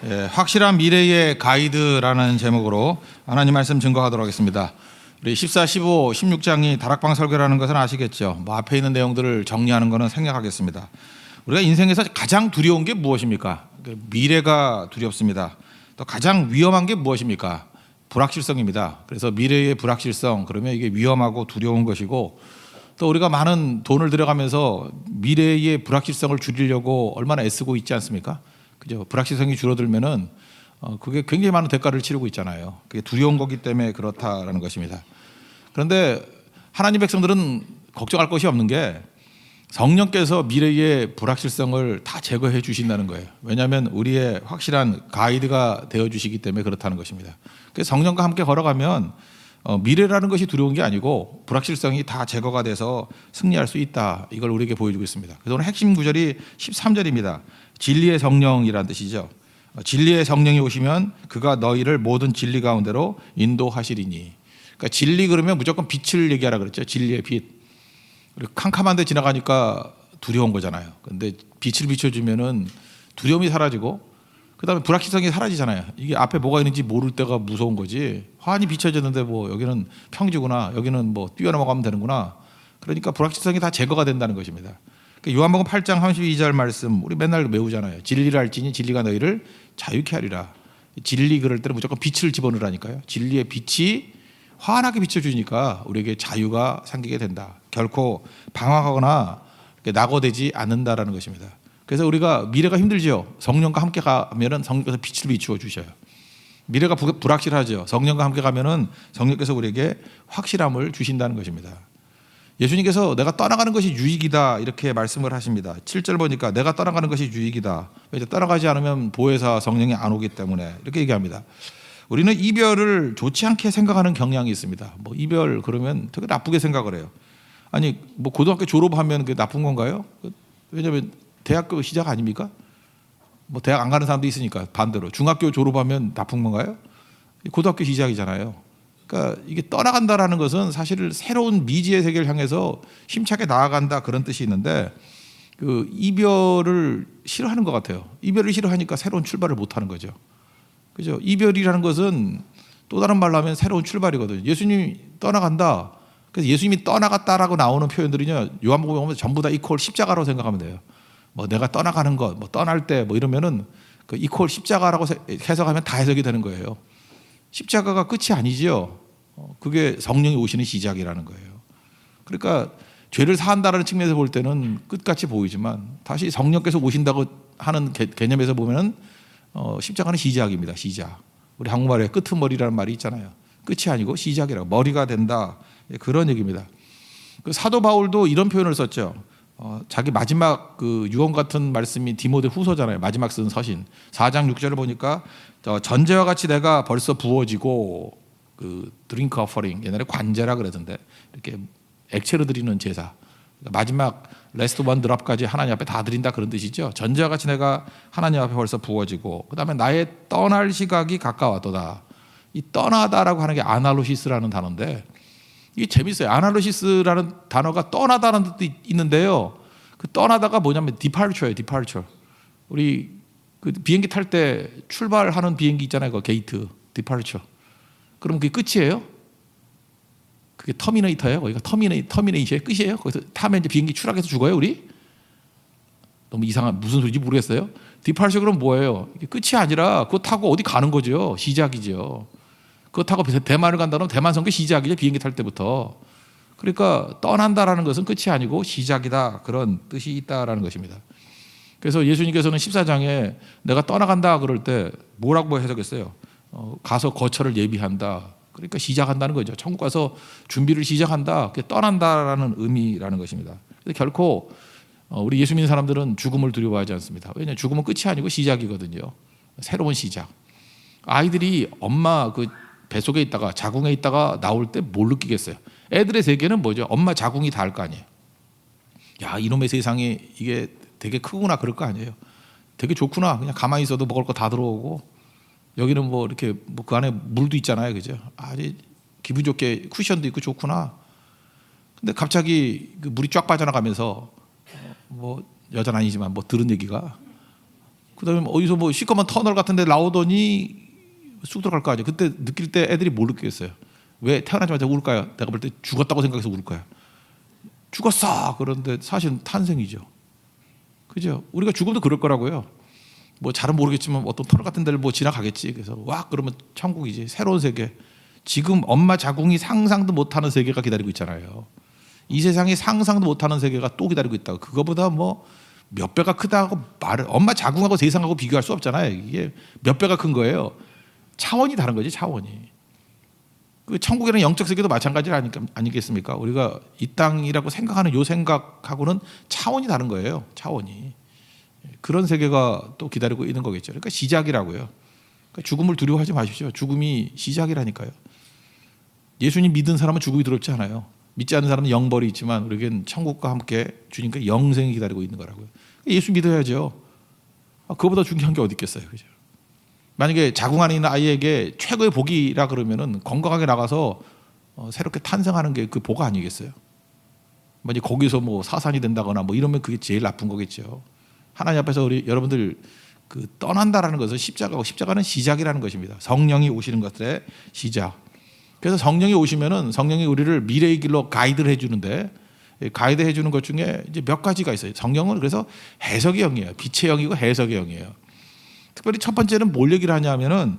확실한 미래의 가이드라는 제목으로 하나님 말씀 증거하도록 하겠습니다. 우리 14, 15, 16장이 다락방 설교라는 것은 아시겠죠? 앞에 있는 내용들을 정리하는 것은 생략하겠습니다. 우리가 인생에서 가장 두려운 게 무엇입니까? 미래가 두렵습니다. 또 가장 위험한 게 무엇입니까? 불확실성입니다. 그래서 미래의 불확실성, 그러면 이게 위험하고 두려운 것이고, 또 우리가 많은 돈을 들여가면서 미래의 불확실성을 줄이려고 얼마나 애쓰고 있지 않습니까? 그죠? 불확실성이 줄어들면은 그게 굉장히 많은 대가를 치르고 있잖아요. 그게 두려운 거기 때문에 그렇다라는 것입니다. 그런데 하나님 백성들은 걱정할 것이 없는 게 성령께서 미래의 불확실성을 다 제거해 주신다는 거예요. 왜냐하면 우리의 확실한 가이드가 되어 주시기 때문에 그렇다는 것입니다. 그래서 성령과 함께 걸어가면 미래라는 것이 두려운 게 아니고 불확실성이 다 제거가 돼서 승리할 수 있다. 이걸 우리에게 보여주고 있습니다. 그래서 오늘 핵심 구절이 13절입니다. 진리의 성령이라는 뜻이죠. 진리의 성령이 오시면 그가 너희를 모든 진리 가운데로 인도하시리니. 그러니까 진리 그러면 무조건 빛을 얘기하라 그랬죠. 진리의 빛. 그리고 캄캄한 데 지나가니까 두려운 거잖아요. 근데 빛을 비춰주면은 두려움이 사라지고 그다음에 불확실성이 사라지잖아요. 이게 앞에 뭐가 있는지 모를 때가 무서운 거지. 환히 비춰졌는데 뭐 여기는 평지구나, 여기는 뭐 뛰어넘어가면 되는구나. 그러니까 불확실성이 다 제거가 된다는 것입니다. 요한복음 8장 32절 말씀 우리 맨날 외우잖아요. 진리를 알지니 진리가 너희를 자유케 하리라. 진리 그럴 때는 무조건 빛을 집어넣으라니까요. 진리의 빛이 환하게 비춰주니까 우리에게 자유가 생기게 된다. 결코 방황하거나 낙오되지 않는다라는 것입니다. 그래서 우리가 미래가 힘들죠. 성령과 함께 가면은 성령께서 빛을 비추어 주셔요. 미래가 불확실하죠. 성령과 함께 가면은 성령께서 우리에게 확실함을 주신다는 것입니다. 예수님께서 내가 떠나가는 것이 유익이다 이렇게 말씀을 하십니다. 7절 보니까 내가 떠나가는 것이 유익이다. 이제 떠나가지 않으면 보혜사 성령이 안 오기 때문에 이렇게 얘기합니다. 우리는 이별을 좋지 않게 생각하는 경향이 있습니다. 뭐 이별 그러면 되게 나쁘게 생각을 해요. 아니 뭐 고등학교 졸업하면 그게 나쁜 건가요? 왜냐하면 대학교 시작 아닙니까? 뭐 대학 안 가는 사람도 있으니까 반대로 중학교 졸업하면 나쁜 건가요? 고등학교 시작이잖아요. 그러니까 이게 떠나간다라는 것은 사실 새로운 미지의 세계를 향해서 힘차게 나아간다 그런 뜻이 있는데 그 이별을 싫어하는 것 같아요. 이별을 싫어하니까 새로운 출발을 못 하는 거죠. 그죠? 이별이라는 것은 또 다른 말로 하면 새로운 출발이거든요. 예수님이 떠나간다. 그래서 예수님이 떠나갔다라고 나오는 표현들은요. 요한복음에 보면 전부 다 이퀄 십자가라고 생각하면 돼요. 뭐 내가 떠나가는 것, 뭐 떠날 때 뭐 이러면은 그 이퀄 십자가라고 해석하면 다 해석이 되는 거예요. 십자가가 끝이 아니지요. 그게 성령이 오시는 시작이라는 거예요. 그러니까 죄를 사한다라는 측면에서 볼 때는 끝같이 보이지만 다시 성령께서 오신다고 하는 개념에서 보면은 십자가는 시작입니다. 시작. 우리 한국말에 끄트머리라는 말이 있잖아요. 끝이 아니고 시작이라고 머리가 된다. 그런 얘기입니다. 그 사도 바울도 이런 표현을 썼죠. 자기 마지막 그 유언 같은 말씀이 디모데 후서잖아요. 마지막 쓴 서신 4장 6절을 보니까 전제와 같이 내가 벌써 부어지고 그 드링크 어퍼링 옛날에 관제라 그러던데 이렇게 액체로 드리는 제사 마지막 레스트 원 드랍까지 하나님 앞에 다 드린다 그런 뜻이죠. 전제와 같이 내가 하나님 앞에 벌써 부어지고 그다음에 나의 떠날 시각이 가까웠도다. 이 떠나다라고 하는 게 아날로시스라는 단어인데 이게 재밌어요. 아날로시스라는 단어가 떠나다라는 뜻도 있는데요. 그 떠나다가 뭐냐면 디파르처예요. 디파르처. 우리 그 비행기 탈 때 출발하는 비행기 있잖아요. 그 게이트 디파르처. 그럼 그게 끝이에요? 그게 터미네이터예요. 거기가 터미네이션의 끝이에요. 거기서 타면 이제 비행기 추락해서 죽어요, 우리? 너무 이상한 무슨 소리인지 모르겠어요. 디파르처 그럼 뭐예요? 이게 끝이 아니라 그거 타고 어디 가는 거죠. 시작이죠. 그거 타고 대만을 간다면 대만 선교 시작이죠. 비행기 탈 때부터. 그러니까 떠난다라는 것은 끝이 아니고 시작이다. 그런 뜻이 있다라는 것입니다. 그래서 예수님께서는 14장에 내가 떠나간다 그럴 때 뭐라고 해석했어요? 가서 거처를 예비한다. 그러니까 시작한다는 거죠. 천국 가서 준비를 시작한다. 그게 떠난다라는 의미라는 것입니다. 그래서 결코 우리 예수 믿는 사람들은 죽음을 두려워하지 않습니다. 왜냐하면 죽음은 끝이 아니고 시작이거든요. 새로운 시작. 아이들이 엄마 그 뱃속에 있다가 자궁에 있다가 나올 때 뭘 느끼겠어요? 애들의 세계는 뭐죠? 엄마 자궁이 다 알 거 아니에요. 야, 이놈의 세상이 이게 되게 크구나 그럴 거 아니에요. 되게 좋구나. 그냥 가만히 있어도 먹을 거 다 들어오고 여기는 뭐 이렇게 뭐 그 안에 물도 있잖아요. 그죠? 아주 기분 좋게 쿠션도 있고 좋구나. 근데 갑자기 그 물이 쫙 빠져나가면서 뭐 여자는 아니지만 뭐 들은 얘기가 그다음에 어디서 뭐 시커먼 터널 같은데 나오더니 쑥 들어갈 거 아니에요. 그때 느낄 때 애들이 뭘 느끼겠어요? 왜 태어나자마자 울까요? 내가 볼 때 죽었다고 생각해서 울까요? 죽었어. 그런데 사실은 탄생이죠. 그죠? 우리가 죽어도 그럴 거라고요. 뭐 잘은 모르겠지만 어떤 터널 같은 데를 뭐 지나가겠지. 그래서 와 그러면 천국이지. 새로운 세계. 지금 엄마 자궁이 상상도 못하는 세계가 기다리고 있잖아요. 이 세상이 상상도 못하는 세계가 또 기다리고 있다고. 그거보다 뭐 몇 배가 크다고 말을 엄마 자궁하고 세상하고 비교할 수 없잖아요. 이게 몇 배가 큰 거예요. 차원이 다른 거지 차원이. 그 천국이라는 영적 세계도 마찬가지 아니겠습니까? 우리가 이 땅이라고 생각하는 요 생각하고는 차원이 다른 거예요. 차원이. 그런 세계가 또 기다리고 있는 거겠죠. 그러니까 시작이라고요. 그러니까 죽음을 두려워하지 마십시오. 죽음이 시작이라니까요. 예수님 믿은 사람은 죽음이 두렵지 않아요. 믿지 않는 사람은 영벌이 있지만 우리에겐 천국과 함께 주님과 영생이 기다리고 있는 거라고요. 예수 믿어야죠. 그거보다 중요한 게 어디 있겠어요. 그죠? 만약에 자궁 안에 있는 아이에게 최고의 복이라 그러면은 건강하게 나가서 새롭게 탄생하는 게 그 복 아니겠어요? 만약 거기서 뭐 사산이 된다거나 뭐 이러면 그게 제일 나쁜 거겠죠. 하나님 앞에서 우리 여러분들 그 떠난다라는 것은 십자가고 십자가는 시작이라는 것입니다. 성령이 오시는 것들의 시작. 그래서 성령이 오시면은 성령이 우리를 미래의 길로 가이드를 해주는데 가이드 해주는 것 중에 이제 몇 가지가 있어요. 성령은 그래서 해석의 영이에요. 빛의 영이고 해석의 영이에요. 특별히 첫 번째는 뭘 얘기를 하냐면은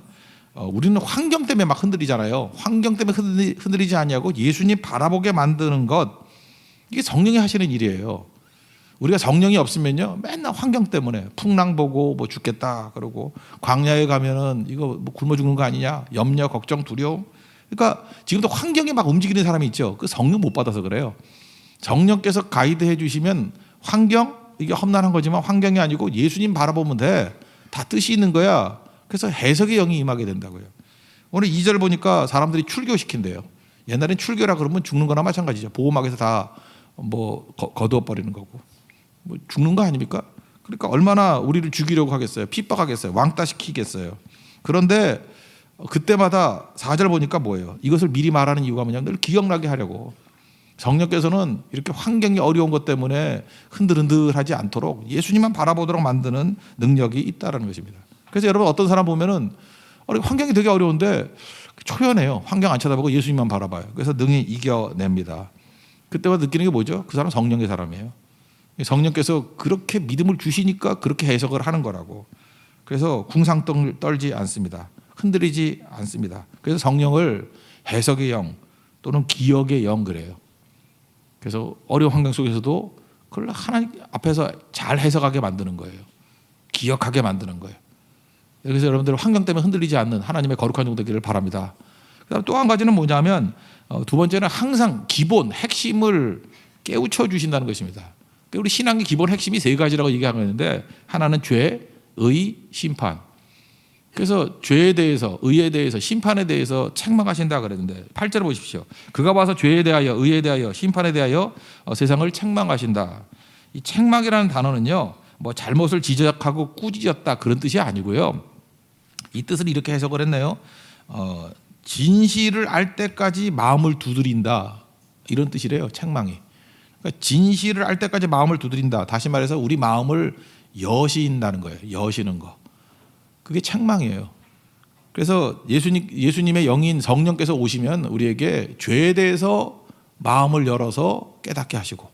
우리는 환경 때문에 막 흔들리잖아요. 환경 때문에 흔들리지 않냐고 예수님 바라보게 만드는 것 이게 성령이 하시는 일이에요. 우리가 성령이 없으면요 맨날 환경 때문에 풍랑 보고 뭐 죽겠다 그러고 광야에 가면은 이거 뭐 굶어 죽는 거 아니냐 염려 걱정 두려움. 그러니까 지금도 환경이 막 움직이는 사람이 있죠. 그 성령 못 받아서 그래요. 성령께서 가이드해 주시면 환경 이게 험난한 거지만 환경이 아니고 예수님 바라보면 돼. 다 뜻이 있는 거야. 그래서 해석의 영이 임하게 된다고요. 오늘 2절 보니까 사람들이 출교시킨대요. 옛날엔 출교라 그러면 죽는 거나 마찬가지죠. 보호막에서 다 뭐 거두어 버리는 거고. 뭐 죽는 거 아닙니까? 그러니까 얼마나 우리를 죽이려고 하겠어요. 핍박하겠어요. 왕따 시키겠어요. 그런데 그때마다 4절 보니까 뭐예요? 이것을 미리 말하는 이유가 뭐냐면 늘 기억나게 하려고. 성령께서는 이렇게 환경이 어려운 것 때문에 흔들흔들하지 않도록 예수님만 바라보도록 만드는 능력이 있다는 것입니다. 그래서 여러분 어떤 사람 보면은 환경이 되게 어려운데 초연해요. 환경 안 쳐다보고 예수님만 바라봐요. 그래서 능히 이겨냅니다. 그때마다 느끼는 게 뭐죠? 그 사람 성령의 사람이에요. 성령께서 그렇게 믿음을 주시니까 그렇게 해석을 하는 거라고. 그래서 궁상 떨지 않습니다. 흔들리지 않습니다. 그래서 성령을 해석의 영 또는 기억의 영 그래요. 그래서 어려운 환경 속에서도 그걸 하나님 앞에서 잘 해석하게 만드는 거예요. 기억하게 만드는 거예요. 그래서 여러분들 환경 때문에 흔들리지 않는 하나님의 거룩한 종 되기를 바랍니다. 그다음 또 한 가지는 뭐냐면 두 번째는 항상 기본 핵심을 깨우쳐 주신다는 것입니다. 우리 신앙의 기본 핵심이 세 가지라고 얘기하고 있는데 하나는 죄, 의, 심판. 그래서 죄에 대해서, 의에 대해서, 심판에 대해서 책망하신다 그랬는데 8절 보십시오. 그가 와서 죄에 대하여, 의에 대하여, 심판에 대하여 세상을 책망하신다. 이 책망이라는 단어는요, 뭐 잘못을 지적하고 꾸짖었다 그런 뜻이 아니고요. 이 뜻을 이렇게 해석을 했네요. 진실을 알 때까지 마음을 두드린다 이런 뜻이래요. 책망이. 그러니까 진실을 알 때까지 마음을 두드린다. 다시 말해서 우리 마음을 여신다는 거예요. 여시는 거. 그게 책망이에요. 그래서 예수님의 영인 성령께서 오시면 우리에게 죄에 대해서 마음을 열어서 깨닫게 하시고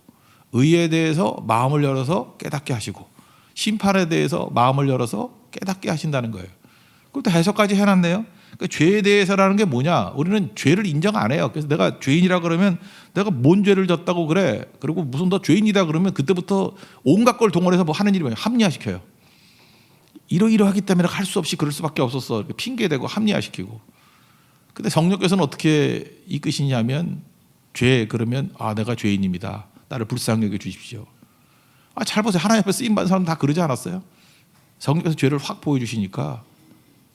의에 대해서 마음을 열어서 깨닫게 하시고 심판에 대해서 마음을 열어서 깨닫게 하신다는 거예요. 그것도 해석까지 해놨네요. 그러니까 죄에 대해서라는 게 뭐냐? 우리는 죄를 인정 안 해요. 그래서 내가 죄인이라 그러면 내가 뭔 죄를 졌다고 그래. 그리고 무슨 너 죄인이다 그러면 그때부터 온갖 걸 동원해서 뭐 하는 일이 뭐냐? 합리화시켜요. 이러이러하기 때문에 할 수 없이 그럴 수밖에 없었어. 이렇게 핑계대고 합리화시키고. 근데 성령께서는 어떻게 이끄시냐면 죄 그러면 내가 죄인입니다. 나를 불쌍히 여겨 주십시오. 잘 보세요. 하나님 앞에 쓰임 받은 사람 다 그러지 않았어요? 성령께서 죄를 확 보여주시니까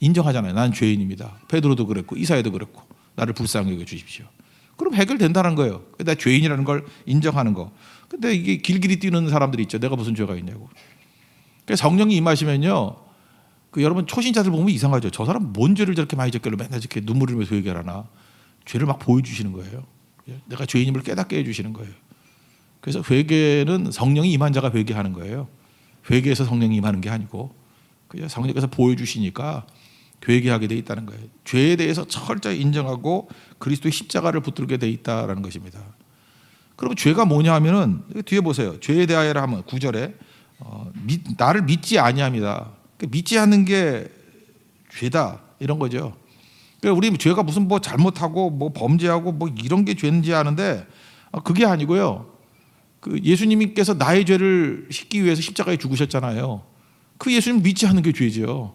인정하잖아요. 난 죄인입니다. 베드로도 그랬고 이사야도 그랬고 나를 불쌍히 여겨 주십시오. 그럼 해결된다는 거예요. 내가 죄인이라는 걸 인정하는 거. 근데 이게 길길이 뛰는 사람들이 있죠. 내가 무슨 죄가 있냐고. 그래서 성령이 임하시면요. 여러분 초신자들 보면 이상하죠. 저 사람 뭔 죄를 저렇게 많이 졌길래 맨날 저렇게 눈물을 흘리면서 회개하나. 죄를 막 보여주시는 거예요. 내가 죄인임을 깨닫게 해주시는 거예요. 그래서 회개는 성령이 임한 자가 회개하는 거예요. 회개에서 성령이 임하는 게 아니고 그죠? 성령께서 보여주시니까 회개하게 돼 있다는 거예요. 죄에 대해서 철저히 인정하고 그리스도의 십자가를 붙들게 돼 있다라는 것입니다. 그러면 죄가 뭐냐 하면은 뒤에 보세요. 죄에 대하여라 하면 9절에 나를 믿지 아니함이다. 믿지 않는 게 죄다 이런 거죠. 그러니까 우리 죄가 무슨 뭐 잘못하고 뭐 범죄하고 뭐 이런 게 죄인지 아는데 그게 아니고요. 그 예수님께서 나의 죄를 씻기 위해서 십자가에 죽으셨잖아요. 그 예수님 믿지 않는 게 죄죠.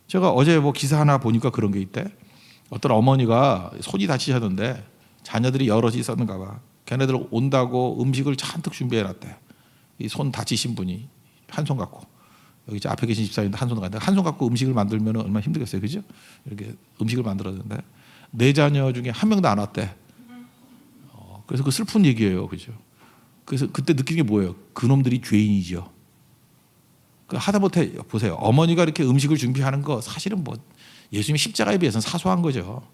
제가 어제 뭐 기사 하나 보니까 그런 게 있대. 어떤 어머니가 손이 다치셨는데 자녀들이 여럿이 있었는가 봐. 걔네들 온다고 음식을 잔뜩 준비해 놨대. 이 손 다치신 분이 한 손 갖고 여기 이제 앞에 계신 집사님도 한 손 갖고 한 손 갖고 음식을 만들면 얼마나 힘들겠어요, 그죠? 이렇게 음식을 만들었는데 네 자녀 중에 한 명도 안 왔대. 그래서 그 슬픈 얘기예요, 그죠? 그래서 그때 느낀 게 뭐예요? 그놈들이 죄인이죠. 하다못해 보세요. 어머니가 이렇게 음식을 준비하는 거 사실은 뭐 예수님의 십자가에 비해서는 사소한 거죠.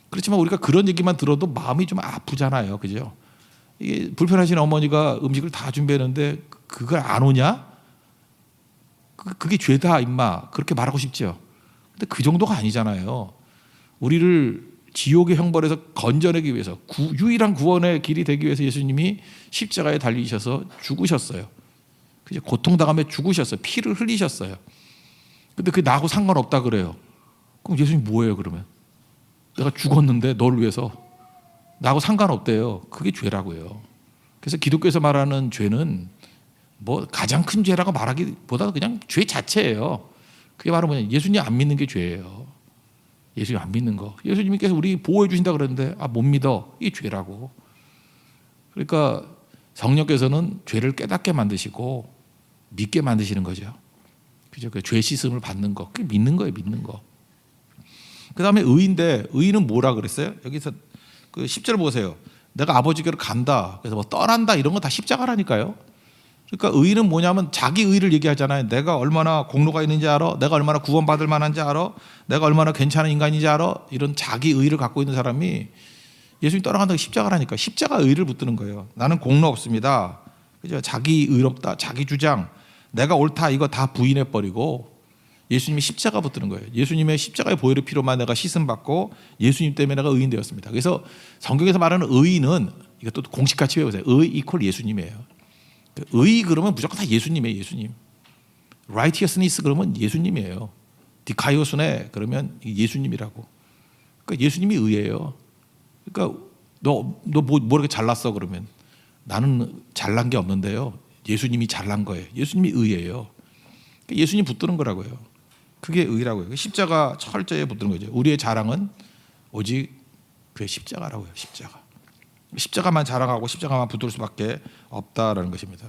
그렇지만 우리가 그런 얘기만 들어도 마음이 좀 아프잖아요, 그죠? 이게 불편하신 어머니가 음식을 다 준비했는데 그걸 안 오냐? 그게 죄다 임마 그렇게 말하고 싶죠. 근데 그 정도가 아니잖아요. 우리를 지옥의 형벌에서 건져내기 위해서 유일한 구원의 길이 되기 위해서 예수님이 십자가에 달리셔서 죽으셨어요. 고통당하며 죽으셨어요. 피를 흘리셨어요. 근데 그게 나하고 상관없다 그래요. 그럼 예수님 뭐예요 그러면? 내가 죽었는데 너를 위해서 나하고 상관없대요. 그게 죄라고요. 그래서 기독교에서 말하는 죄는 뭐 가장 큰 죄라고 말하기보다 그냥 죄 자체예요. 그게 바로 뭐냐, 예수님 안 믿는 게 죄예요. 예수님 안 믿는 거. 예수님께서 우리 보호해 주신다 그랬는데 못 믿어. 이게 죄라고. 그러니까 성령께서는 죄를 깨닫게 만드시고 믿게 만드시는 거죠. 그죠? 그 죄 씻음을 받는 거. 그게 믿는 거예요, 믿는 거. 그다음에 의인데 의인은 뭐라 그랬어요? 여기서 그 10절 보세요. 내가 아버지께로 간다. 그래서 뭐 떠난다 이런 거 다 십자가라니까요. 그러니까 의인은 뭐냐면 자기 의를 얘기하잖아요. 내가 얼마나 공로가 있는지 알아? 내가 얼마나 구원받을 만한지 알아? 내가 얼마나 괜찮은 인간인지 알아? 이런 자기 의를 갖고 있는 사람이 예수님 떠나간다고 십자가라니까. 십자가 의를 붙드는 거예요. 나는 공로 없습니다. 그죠? 자기 의롭다, 자기 주장, 내가 옳다 이거 다 부인해 버리고 예수님이 십자가 붙드는 거예요. 예수님의 십자가의 보혈의 피로만 내가 씻음 받고 예수님 때문에 내가 의인 되었습니다. 그래서 성경에서 말하는 의인은 이것도 공식같이 외우세요. 의 이퀄 예수님이에요. 의 그러면 무조건 다 예수님이에요. 예수님. righteousness 그러면 예수님이에요. 디카이오스네 그러면 예수님이라고. 그러니까 예수님이 의예요. 그러니까 너 뭐 이렇게 잘났어 그러면 나는 잘난 게 없는데요. 예수님이 잘난 거예요. 예수님이 의예요. 그러니까 예수님 붙드는 거라고요. 그게 의라고요. 십자가 철저히 붙드는 거죠. 우리의 자랑은 오직 그의 십자가라고요. 십자가. 십자가만 자랑하고 십자가만 붙들 수밖에 없다라는 것입니다.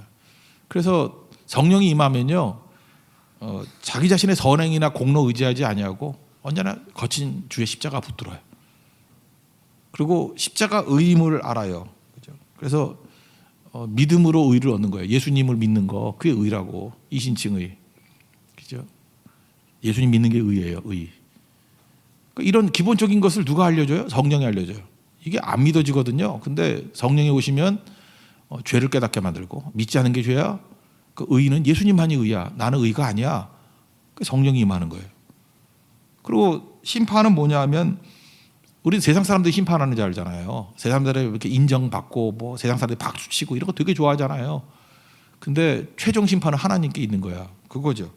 그래서 성령이 임하면요, 자기 자신의 선행이나 공로 의지하지 아니하고 언제나 거친 주의 십자가 붙들어요. 그리고 십자가 의임을 알아요. 그죠? 그래서 믿음으로 의를 얻는 거예요. 예수님을 믿는 거 그게 의라고. 이신칭의. 그죠? 예수님 믿는 게 의예요. 의. 그러니까 이런 기본적인 것을 누가 알려줘요? 성령이 알려줘요. 이게 안 믿어지거든요. 근데 성령이 오시면 죄를 깨닫게 만들고 믿지 않은 게 죄야. 그 의는 예수님만이 의야. 나는 의가 아니야. 그 성령이 임하는 거예요. 그리고 심판은 뭐냐 하면 우리 세상 사람들이 심판하는 줄 알잖아요. 세상 사람들이 이렇게 인정받고 뭐 세상 사람들이 박수치고 이런 거 되게 좋아하잖아요. 근데 최종 심판은 하나님께 있는 거야. 그거죠.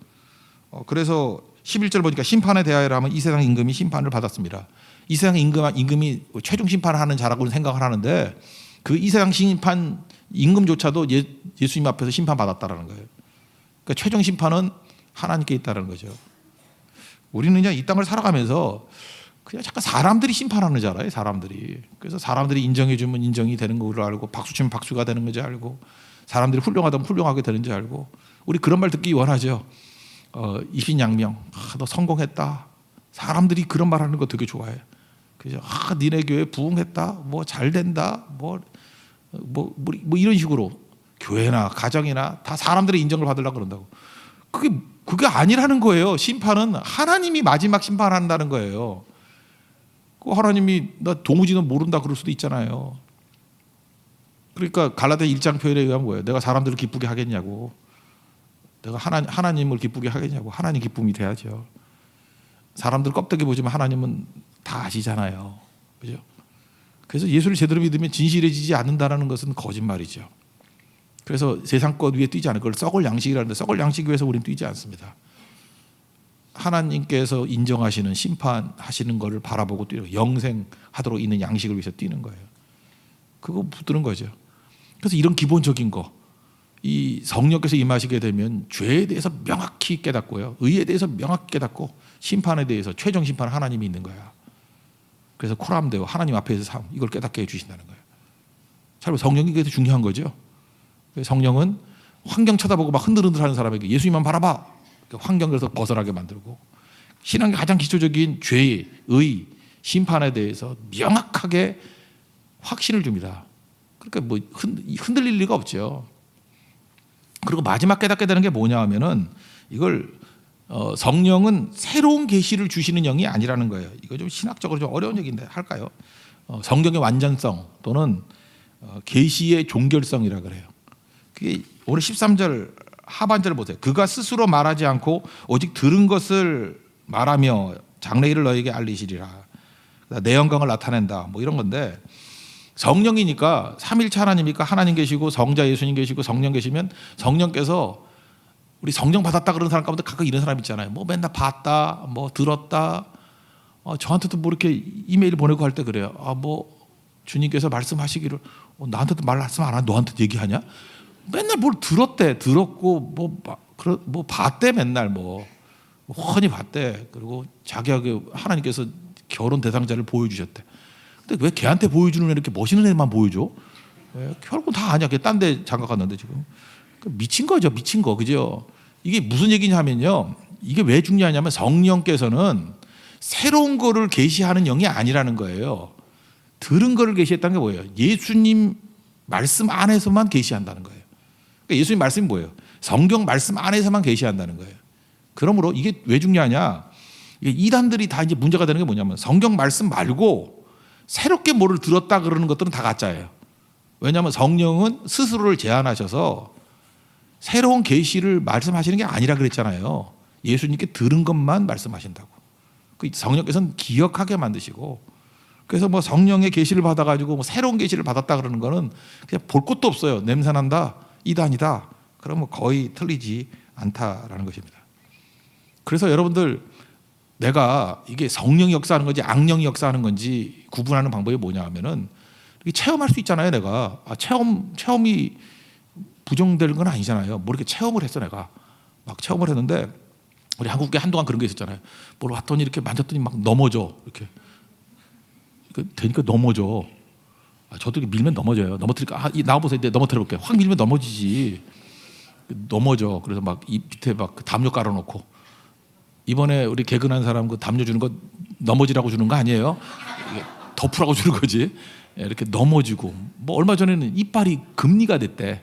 그래서 11절 보니까 심판에 대하여 하면 이 세상 임금이 심판을 받았습니다. 이 세상 임금이 최종 심판을 하는 자라고는 생각을 하는데 그 이 세상 심판 임금조차도 예수님 앞에서 심판받았다라는 거예요. 그러니까 최종 심판은 하나님께 있다는 거죠. 우리는 그냥 이 땅을 살아가면서 그냥 잠깐 사람들이 심판하는 줄 알아요. 사람들이. 그래서 사람들이 인정해주면 인정이 되는 걸 알고 박수 치면 박수가 되는 건지 알고 사람들이 훌륭하다면 훌륭하게 되는 줄 알고 우리 그런 말 듣기 원하죠. 이신양명. 너 성공했다. 사람들이 그런 말 하는 거 되게 좋아해요. 그죠? 니네 교회 부흥했다. 뭐 잘 된다. 뭐 이런 식으로 교회나 가정이나 다 사람들의 인정을 받으려고 그런다고. 그게 아니라는 거예요. 심판은 하나님이 마지막 심판한다는 거예요. 하나님이 나 도무지는 모른다 그럴 수도 있잖아요. 그러니까 갈라디아 1장 표현에 의하면 뭐예요? 내가 사람들을 기쁘게 하겠냐고. 내가 하나님을 기쁘게 하겠냐고. 하나님 기쁨이 돼야죠. 사람들 껍데기 보지만 하나님은 다 아시잖아요. 그죠? 그래서 예수를 제대로 믿으면 진실해지지 않는다는 것은 거짓말이죠. 그래서 세상 것 위에 뛰지 않을 걸 썩을 양식이라는데 썩을 양식 위해서 우리는 뛰지 않습니다. 하나님께서 인정하시는 심판하시는 것을 바라보고 뛰는 영생하도록 있는 양식을 위해서 뛰는 거예요. 그거 붙드는 거죠. 그래서 이런 기본적인 거, 이 성령께서 임하시게 되면 죄에 대해서 명확히 깨닫고요, 의에 대해서 명확히 깨닫고 심판에 대해서 최종 심판 하나님이 있는 거야. 그래서 코람데오 하나님 앞에서 삶 이걸 깨닫게 해주신다는 거예요. 참 성령이 그게 중요한 거죠. 성령은 환경 쳐다보고 막 흔들흔들하는 사람에게 예수님만 바라봐. 환경에서 벗어나게 만들고 신앙의 가장 기초적인 죄, 의, 심판에 대해서 명확하게 확신을 줍니다. 그러니까 뭐 흔들릴 리가 없죠. 그리고 마지막 깨닫게 되는 게 뭐냐 하면은 이걸 성령은 새로운 계시를 주시는 영이 아니라는 거예요. 이거 좀 신학적으로 좀 어려운 얘기인데 할까요? 성경의 완전성 또는 계시의 종결성이라 그래요. 그게 오늘 13절 하반절을 보세요. 그가 스스로 말하지 않고 오직 들은 것을 말하며 장래일을 너에게 알리시리라. 내 영광을 나타낸다. 뭐 이런 건데 성령이니까 삼일체 하나님이니까 하나님 계시고 성자 예수님 계시고 성령 계시면 성령께서 우리 성령 받았다 그러는 사람 가운데 가끔 이런 사람 있잖아요. 뭐 맨날 봤다, 뭐 들었다. 저한테도 뭐 이렇게 이메일 보내고 할 때 그래요. 뭐 주님께서 말씀하시기를 나한테도 말씀 안 하냐? 너한테 얘기하냐? 맨날 뭘 들었고 뭐 봤대 맨날 뭐 훤히 봤대. 그리고 자기가 하나님께서 결혼 대상자를 보여주셨대. 근데 왜 걔한테 보여주는 애 이렇게 멋있는 애만 보여줘? 결국 다 아니야. 걔 딴 데 장가 갔는데 지금 미친 거죠, 미친 거, 그죠? 이게 무슨 얘기냐면요. 이게 왜 중요하냐면 성령께서는 새로운 거를 계시하는 영이 아니라는 거예요. 들은 거를 계시했다는 게 뭐예요? 예수님 말씀 안에서만 계시한다는 거예요. 그러니까 예수님 말씀이 뭐예요? 성경 말씀 안에서만 계시한다는 거예요. 그러므로 이게 왜 중요하냐? 이게 이단들이 다 이제 문제가 되는 게 뭐냐면 성경 말씀 말고 새롭게 뭐를 들었다 그러는 것들은 다 가짜예요. 왜냐하면 성령은 스스로를 제한하셔서 새로운 계시를 말씀하시는 게 아니라 그랬잖아요. 예수님께 들은 것만 말씀하신다고. 그 성령께서는 기억하게 만드시고, 그래서 뭐 성령의 계시를 받아가지고 뭐 새로운 계시를 받았다 그러는 거는 그냥 볼 것도 없어요. 냄새난다, 이단이다. 그러면 거의 틀리지 않다라는 것입니다. 그래서 여러분들 내가 이게 성령이 역사하는 건지 악령이 역사하는 건지 구분하는 방법이 뭐냐 하면은 체험할 수 있잖아요. 내가 체험이 부정되는 건 아니잖아요. 뭐 이렇게 체험을 했어. 내가 막 체험을 했는데 우리 한국에 한동안 그런 게 있었잖아요. 뭘 왔더니 이렇게 만졌더니 막 넘어져. 이렇게 되니까 넘어져. 저도 이렇게 밀면 넘어져요. 넘어뜨리니까 나와보세요. 이제 넘어뜨려 볼게요. 확 밀면 넘어지지. 넘어져. 그래서 막 이 밑에 막 담요 깔아놓고 이번에 우리 개근한 사람 그 담요 주는 거 넘어지라고 주는 거 아니에요? 덮으라고 주는 거지. 이렇게 넘어지고 뭐 얼마 전에는 이빨이 금리가 됐대.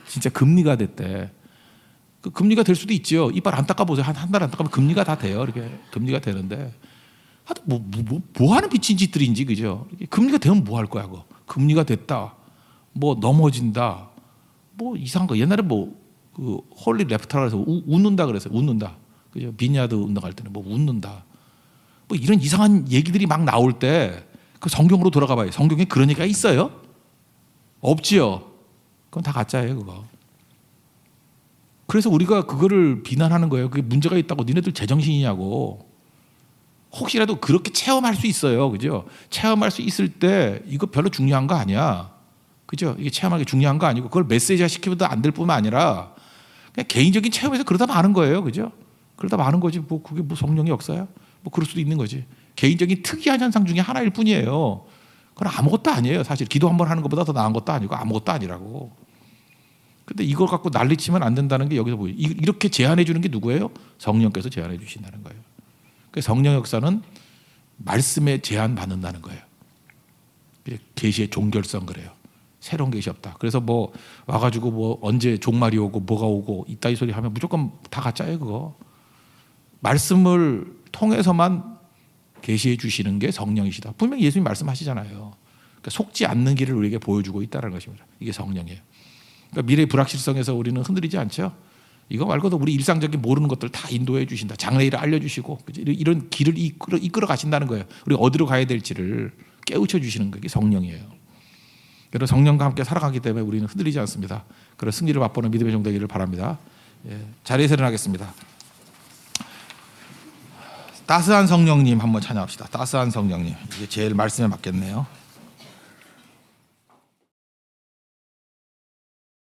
진짜 금리가 됐대. 그 금리가 될 수도 있지요. 이빨 안 닦아보세요. 한 달 안 닦으면 금리가 다 돼요. 이렇게 금리가 되는데 하여튼 뭐 하는 미친 짓들인지 그죠? 금리가 되면 뭐 할 거야 그거. 금리가 됐다. 뭐 넘어진다. 뭐 이상한 거. 옛날에 뭐 그 홀리 레프트라 해서 웃는다 그랬어요. 웃는다. 그죠? 비냐드 운동할 때는 뭐 웃는다. 뭐 이런 이상한 얘기들이 막 나올 때 그 성경으로 돌아가 봐요. 성경에 그런 얘기가 있어요? 없지요. 그건 다 가짜예요, 그거. 그래서 우리가 그거를 비난하는 거예요. 그게 문제가 있다고 니네들 제정신이냐고. 혹시라도 그렇게 체험할 수 있어요. 그죠? 체험할 수 있을 때 이거 별로 중요한 거 아니야. 그죠? 이게 체험하기 중요한 거 아니고 그걸 메시지화 시키면 안 될 뿐만 아니라 그냥 개인적인 체험에서 그러다 마는 거예요. 그죠? 그러다 마는 거지. 뭐 그게 뭐 성령의 역사야? 뭐 그럴 수도 있는 거지. 개인적인 특이한 현상 중에 하나일 뿐이에요. 그건 아무것도 아니에요. 사실 기도 한번 하는 것보다 더 나은 것도 아니고 아무것도 아니라고. 근데 이걸 갖고 난리치면 안 된다는 게 여기서 보여요. 이렇게 제안해 주는 게 누구예요? 성령께서 제안해 주신다는 거예요. 그래서 성령 역사는 말씀에 제한 받는다는 거예요. 계시의 종결성 그래요. 새로운 계시 없다. 그래서 뭐 와가지고 뭐 언제 종말이 오고 뭐가 오고 이따위 소리 하면 무조건 다 가짜예요 그거. 말씀을 통해서만 계시해 주시는 게 성령이시다. 분명히 예수님이 말씀하시잖아요. 그러니까 속지 않는 길을 우리에게 보여주고 있다는 것입니다. 이게 성령이에요. 그러니까 미래의 불확실성에서 우리는 흔들리지 않죠. 이거 말고도 우리 일상적인 모르는 것들 다 인도해 주신다. 장래일을 알려주시고 이런 길을 이끌어 가신다는 거예요. 우리 어디로 가야 될지를 깨우쳐 주시는 게 성령이에요. 그래서 성령과 함께 살아가기 때문에 우리는 흔들리지 않습니다. 그래서 승리를 맛보는 믿음의 종 되기를 바랍니다. 자리에서 일어나겠습니다. 따스한 성령님 한번 찬양합시다. 따스한 성령님. 이게 제일 말씀에 맞겠네요.